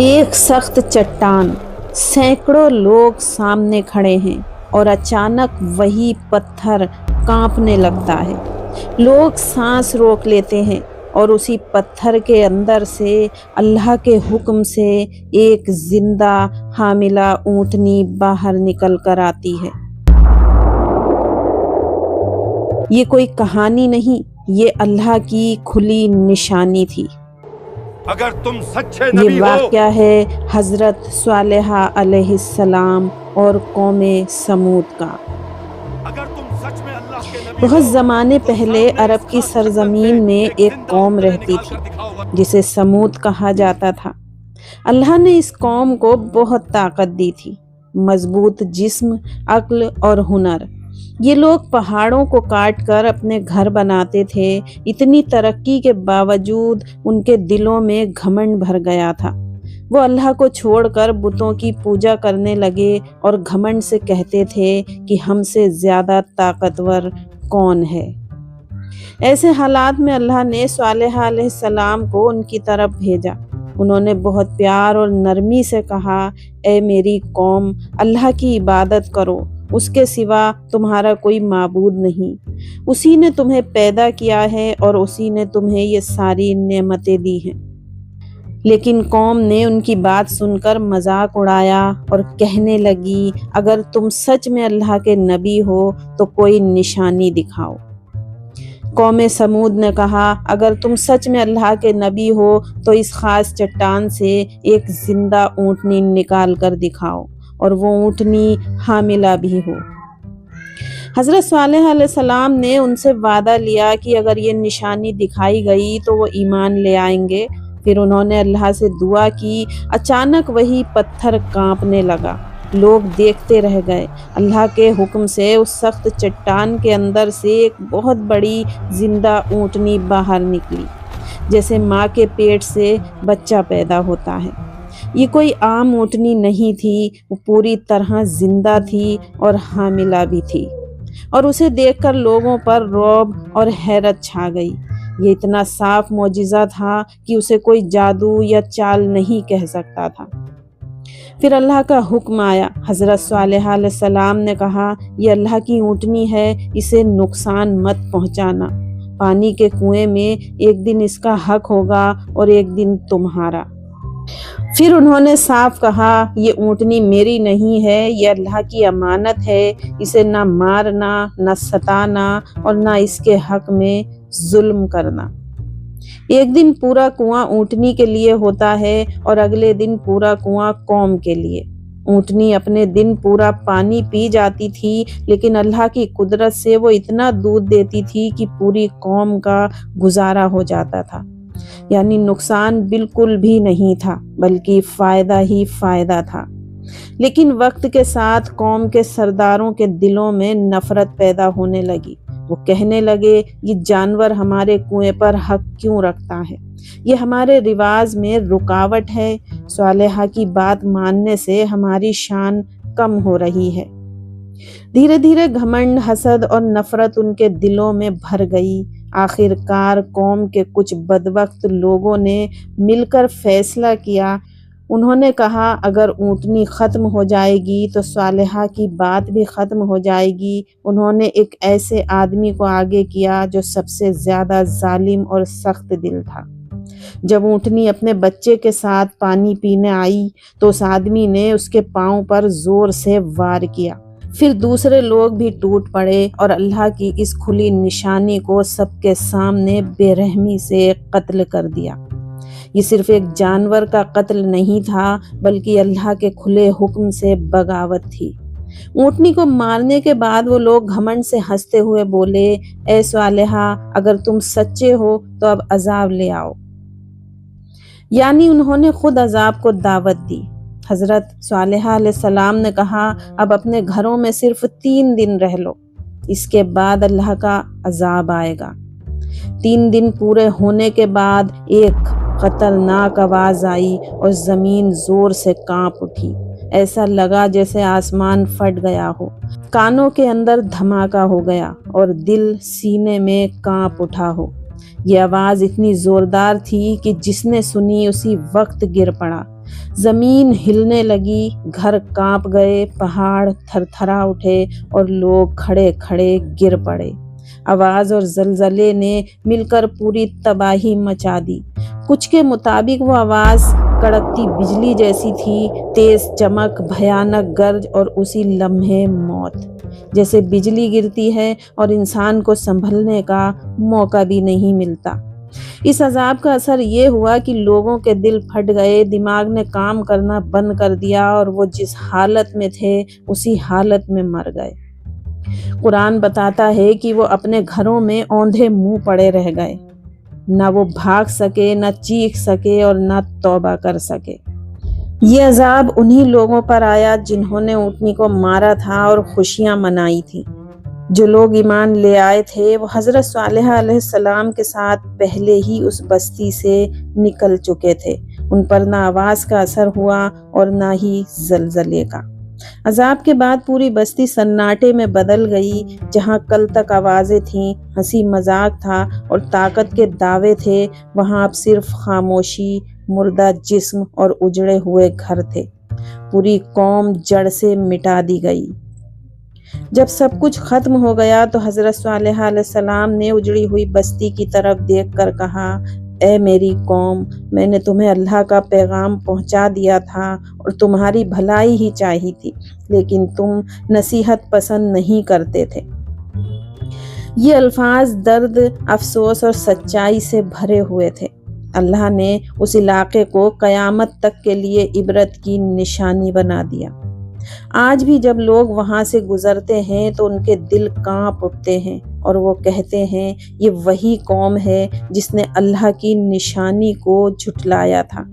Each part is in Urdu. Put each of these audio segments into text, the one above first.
ایک سخت چٹان، سینکڑوں لوگ سامنے کھڑے ہیں اور اچانک وہی پتھر کانپنے لگتا ہے۔ لوگ سانس روک لیتے ہیں اور اسی پتھر کے اندر سے اللہ کے حکم سے ایک زندہ حاملہ اونٹنی باہر نکل کر آتی ہے۔ یہ کوئی کہانی نہیں، یہ اللہ کی کھلی نشانی تھی۔ اگر تم سچے یہ نبی ہو، واقعہ ہے حضرت صالحہ علیہ السلام اور قوم سمود کا۔ اگر تم سچ میں اللہ کے نبی بہت ہو، زمانے تو پہلے سامنے عرب اس کی خاص سرزمین شکل میں سے ایک زندہ قوم اونٹنی رہتی نکال تھی کر دکھاؤ۔ جسے سمود کہا جاتا تھا۔ اللہ نے اس قوم کو بہت طاقت دی تھی، مضبوط جسم، عقل اور ہنر۔ یہ لوگ پہاڑوں کو کاٹ کر اپنے گھر بناتے تھے۔ اتنی ترقی کے باوجود ان کے دلوں میں گھمنڈ بھر گیا تھا۔ وہ اللہ کو چھوڑ کر بتوں کی پوجا کرنے لگے اور گھمنڈ سے کہتے تھے کہ ہم سے زیادہ طاقتور کون ہے۔ ایسے حالات میں اللہ نے صالحہ علیہ السلام کو ان کی طرف بھیجا۔ انہوں نے بہت پیار اور نرمی سے کہا، اے میری قوم، اللہ کی عبادت کرو، اس کے سوا تمہارا کوئی معبود نہیں۔ اسی نے تمہیں پیدا کیا ہے اور اسی نے تمہیں یہ ساری نعمتیں دی ہیں۔ لیکن قوم نے ان کی بات سن کر مذاق اڑایا اور کہنے لگی، اگر تم سچ میں اللہ کے نبی ہو تو کوئی نشانی دکھاؤ۔ قوم سمود نے کہا، اگر تم سچ میں اللہ کے نبی ہو تو اس خاص چٹان سے ایک زندہ اونٹنی نکال کر دکھاؤ، اور وہ اونٹنی حاملہ بھی ہو۔ حضرت صالح علیہ السلام نے ان سے وعدہ لیا کہ اگر یہ نشانی دکھائی گئی تو وہ ایمان لے آئیں گے۔ پھر انہوں نے اللہ سے دعا کی۔ اچانک وہی پتھر کانپنے لگا۔ لوگ دیکھتے رہ گئے۔ اللہ کے حکم سے اس سخت چٹان کے اندر سے ایک بہت بڑی زندہ اونٹنی باہر نکلی، جیسے ماں کے پیٹ سے بچہ پیدا ہوتا ہے۔ یہ کوئی عام اونٹنی نہیں تھی، وہ پوری طرح زندہ تھی اور حاملہ بھی تھی، اور اسے دیکھ کر لوگوں پر رعب اور حیرت چھا گئی۔ یہ اتنا صاف معجزہ تھا کہ اسے کوئی جادو یا چال نہیں کہہ سکتا تھا۔ پھر اللہ کا حکم آیا۔ حضرت صالحہ علیہ السلام نے کہا، یہ اللہ کی اونٹنی ہے، اسے نقصان مت پہنچانا۔ پانی کے کنویں میں ایک دن اس کا حق ہوگا اور ایک دن تمہارا۔ پھر انہوں نے صاف کہا، یہ اونٹنی میری نہیں ہے، یہ اللہ کی امانت ہے، اسے نہ مارنا، نہ ستانا اور نہ اس کے حق میں ظلم کرنا۔ ایک دن پورا کنواں اونٹنی کے لیے ہوتا ہے اور اگلے دن پورا کنواں قوم کے لیے۔ اونٹنی اپنے دن پورا پانی پی جاتی تھی، لیکن اللہ کی قدرت سے وہ اتنا دودھ دیتی تھی کہ پوری قوم کا گزارا ہو جاتا تھا۔ یعنی نقصان بالکل بھی نہیں تھا، بلکہ فائدہ ہی فائدہ تھا۔ لیکن وقت کے ساتھ قوم کے سرداروں کے دلوں میں نفرت پیدا ہونے لگی۔ وہ کہنے لگے، یہ جانور ہمارے کنویں پر حق کیوں رکھتا ہے؟ یہ ہمارے رواج میں رکاوٹ ہے۔ صالحہ کی بات ماننے سے ہماری شان کم ہو رہی ہے۔ دھیرے دھیرے گھمنڈ، حسد اور نفرت ان کے دلوں میں بھر گئی۔ آخر کار قوم کے کچھ بدبخت لوگوں نے مل کر فیصلہ کیا۔ انہوں نے کہا، اگر اونٹنی ختم ہو جائے گی تو صالحہ کی بات بھی ختم ہو جائے گی۔ انہوں نے ایک ایسے آدمی کو آگے کیا جو سب سے زیادہ ظالم اور سخت دل تھا۔ جب اونٹنی اپنے بچے کے ساتھ پانی پینے آئی تو اس آدمی نے اس کے پاؤں پر زور سے وار کیا۔ پھر دوسرے لوگ بھی ٹوٹ پڑے اور اللہ کی اس کھلی نشانی کو سب کے سامنے بے رحمی سے قتل کر دیا۔ یہ صرف ایک جانور کا قتل نہیں تھا، بلکہ اللہ کے کھلے حکم سے بغاوت تھی۔ اونٹنی کو مارنے کے بعد وہ لوگ گھمنڈ سے ہنستے ہوئے بولے، اے صالحہ، اگر تم سچے ہو تو اب عذاب لے آؤ۔ یعنی انہوں نے خود عذاب کو دعوت دی۔ حضرت صالحہ علیہ السلام نے کہا، اب اپنے گھروں میں صرف 3 دن رہ لو، اس کے بعد اللہ کا عذاب آئے گا۔ 3 دن پورے ہونے کے بعد ایک خطرناک آواز آئی اور زمین زور سے کانپ اٹھی۔ ایسا لگا جیسے آسمان پھٹ گیا ہو۔ کانوں کے اندر دھماکہ ہو گیا اور دل سینے میں کانپ اٹھا ہو۔ یہ آواز اتنی زوردار تھی کہ جس نے سنی اسی وقت گر پڑا۔ زمین ہلنے لگی، گھر کانپ گئے، پہاڑ تھر تھرا اٹھے اور لوگ کھڑے کھڑے گر پڑے۔ آواز اور زلزلے نے مل کر پوری تباہی مچا دی۔ کچھ کے مطابق وہ آواز کڑکتی بجلی جیسی تھی، تیز چمک، بھیانک گرج اور اسی لمحے موت، جیسے بجلی گرتی ہے اور انسان کو سنبھلنے کا موقع بھی نہیں ملتا۔ اس عذاب کا اثر یہ ہوا کہ لوگوں کے دل پھٹ گئے، دماغ نے کام کرنا بند کر دیا اور وہ جس حالت میں تھے اسی حالت میں مر گئے۔ قرآن بتاتا ہے کہ وہ اپنے گھروں میں اوندھے منہ پڑے رہ گئے، نہ وہ بھاگ سکے، نہ چیخ سکے اور نہ توبہ کر سکے۔ یہ عذاب انہی لوگوں پر آیا جنہوں نے اونٹنی کو مارا تھا اور خوشیاں منائی تھی۔ جو لوگ ایمان لے آئے تھے وہ حضرت صالح علیہ السلام کے ساتھ پہلے ہی اس بستی سے نکل چکے تھے۔ ان پر نہ آواز کا اثر ہوا اور نہ ہی زلزلے کا۔ عذاب کے بعد پوری بستی سناٹے میں بدل گئی۔ جہاں کل تک آوازیں تھیں، ہنسی مذاق تھا اور طاقت کے دعوے تھے، وہاں اب صرف خاموشی، مردہ جسم اور اجڑے ہوئے گھر تھے۔ پوری قوم جڑ سے مٹا دی گئی۔ جب سب کچھ ختم ہو گیا تو حضرت صالح علیہ السلام نے اجڑی ہوئی بستی کی طرف دیکھ کر کہا، اے میری قوم، میں نے تمہیں اللہ کا پیغام پہنچا دیا تھا اور تمہاری بھلائی ہی چاہی تھی، لیکن تم نصیحت پسند نہیں کرتے تھے۔ یہ الفاظ درد، افسوس اور سچائی سے بھرے ہوئے تھے۔ اللہ نے اس علاقے کو قیامت تک کے لیے عبرت کی نشانی بنا دیا۔ آج بھی جب لوگ وہاں سے گزرتے ہیں تو ان کے دل کانپ اٹھتے ہیں اور وہ کہتے ہیں یہ وہی قوم ہے جس نے اللہ کی نشانی کو جھٹلایا تھا۔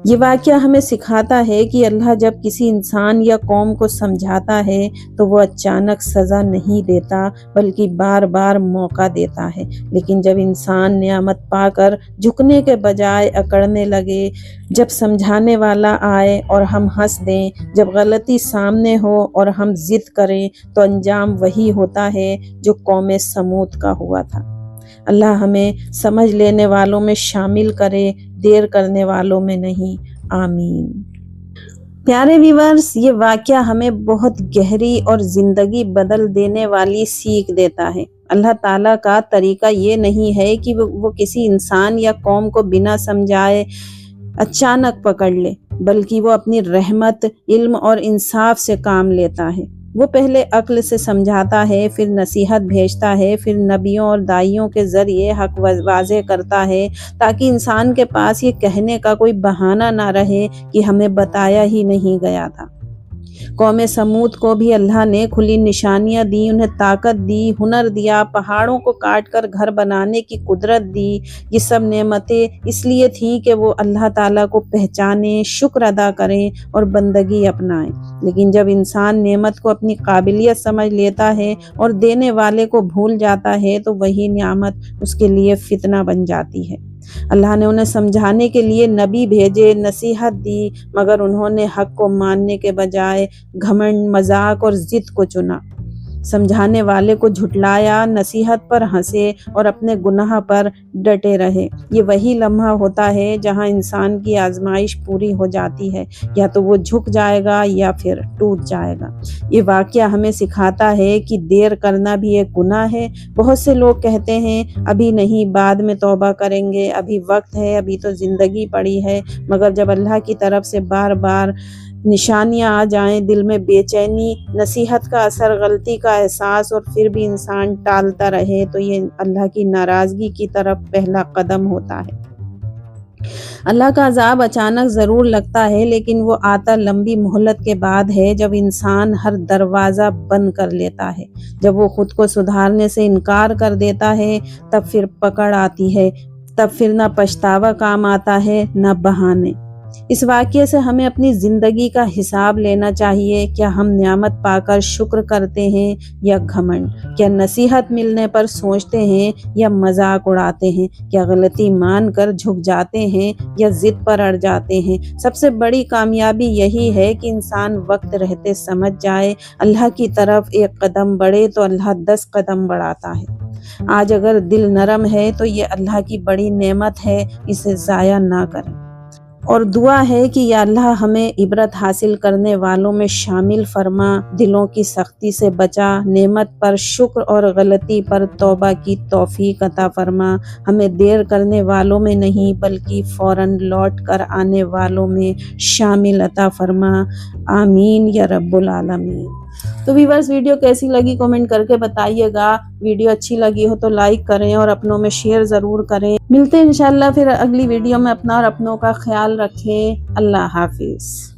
یہ واقعہ ہمیں سکھاتا ہے کہ اللہ جب کسی انسان یا قوم کو سمجھاتا ہے تو وہ اچانک سزا نہیں دیتا بلکہ بار بار موقع دیتا ہے، لیکن جب انسان نعمت پا کر جھکنے کے بجائے اکڑنے لگے، جب سمجھانے والا آئے اور ہم ہنس دیں، جب غلطی سامنے ہو اور ہم ضد کریں، تو انجام وہی ہوتا ہے جو قوم سمود کا ہوا تھا۔ اللہ ہمیں سمجھ لینے والوں میں شامل کرے، دیر کرنے والوں میں نہیں۔ آمین۔ پیارے ویورز، یہ واقعہ ہمیں بہت گہری اور زندگی بدل دینے والی سیکھ دیتا ہے۔ اللہ تعالیٰ کا طریقہ یہ نہیں ہے کہ وہ کسی انسان یا قوم کو بنا سمجھائے اچانک پکڑ لے، بلکہ وہ اپنی رحمت، علم اور انصاف سے کام لیتا ہے۔ وہ پہلے عقل سے سمجھاتا ہے، پھر نصیحت بھیجتا ہے، پھر نبیوں اور داعیوں کے ذریعے حق واضح کرتا ہے، تاکہ انسان کے پاس یہ کہنے کا کوئی بہانہ نہ رہے کہ ہمیں بتایا ہی نہیں گیا تھا۔ قوم سمود کو بھی اللہ نے کھلی نشانیاں دی، انہیں طاقت دی، ہنر دیا، پہاڑوں کو کاٹ کر گھر بنانے کی قدرت دی۔ یہ سب نعمتیں اس لیے تھیں کہ وہ اللہ تعالیٰ کو پہچانیں، شکر ادا کریں اور بندگی اپنائیں۔ لیکن جب انسان نعمت کو اپنی قابلیت سمجھ لیتا ہے اور دینے والے کو بھول جاتا ہے تو وہی نعمت اس کے لیے فتنہ بن جاتی ہے۔ اللہ نے انہیں سمجھانے کے لیے نبی بھیجے، نصیحت دی، مگر انہوں نے حق کو ماننے کے بجائے گھمنڈ، مذاق اور ضد کو چنا۔ سمجھانے والے کو جھٹلایا، نصیحت پر ہنسے اور اپنے گناہ پر ڈٹے رہے۔ یہ وہی لمحہ ہوتا ہے جہاں انسان کی آزمائش پوری ہو جاتی ہے، یا تو وہ جھک جائے گا یا پھر ٹوٹ جائے گا۔ یہ واقعہ ہمیں سکھاتا ہے کہ دیر کرنا بھی ایک گناہ ہے۔ بہت سے لوگ کہتے ہیں ابھی نہیں، بعد میں توبہ کریں گے، ابھی وقت ہے، ابھی تو زندگی پڑی ہے، مگر جب اللہ کی طرف سے بار بار نشانیاں آ جائیں، دل میں بے چینی، نصیحت کا اثر، غلطی کا احساس اور پھر بھی انسان ٹالتا رہے تو یہ اللہ کی ناراضگی کی طرف پہلا قدم ہوتا ہے۔ اللہ کا عذاب اچانک ضرور لگتا ہے، لیکن وہ آتا لمبی مہلت کے بعد ہے، جب انسان ہر دروازہ بند کر لیتا ہے، جب وہ خود کو سدھارنے سے انکار کر دیتا ہے، تب پھر پکڑ آتی ہے، تب پھر نہ پچھتاوا کام آتا ہے نہ بہانے۔ اس واقعے سے ہمیں اپنی زندگی کا حساب لینا چاہیے۔ کیا ہم نعمت پا کر شکر کرتے ہیں یا گھمنڈ؟ کیا نصیحت ملنے پر سوچتے ہیں یا مذاق اڑاتے ہیں؟ کیا غلطی مان کر جھک جاتے ہیں یا ضد پر اڑ جاتے ہیں؟ سب سے بڑی کامیابی یہی ہے کہ انسان وقت رہتے سمجھ جائے، اللہ کی طرف ایک قدم بڑھے تو اللہ 10 قدم بڑھاتا ہے۔ آج اگر دل نرم ہے تو یہ اللہ کی بڑی نعمت ہے، اسے ضائع نہ کریں۔ اور دعا ہے کہ یا اللہ ہمیں عبرت حاصل کرنے والوں میں شامل فرما، دلوں کی سختی سے بچا، نعمت پر شکر اور غلطی پر توبہ کی توفیق عطا فرما، ہمیں دیر کرنے والوں میں نہیں بلکہ فوراً لوٹ کر آنے والوں میں شامل عطا فرما، آمین یا رب العالمین۔ تو ویورز ویڈیو کیسی لگی کمنٹ کر کے بتائیے گا، ویڈیو اچھی لگی ہو تو لائک کریں اور اپنوں میں شیئر ضرور کریں۔ ملتے ہیں انشاءاللہ پھر اگلی ویڈیو میں، اپنا اور اپنوں کا خیال رکھیں، اللہ حافظ۔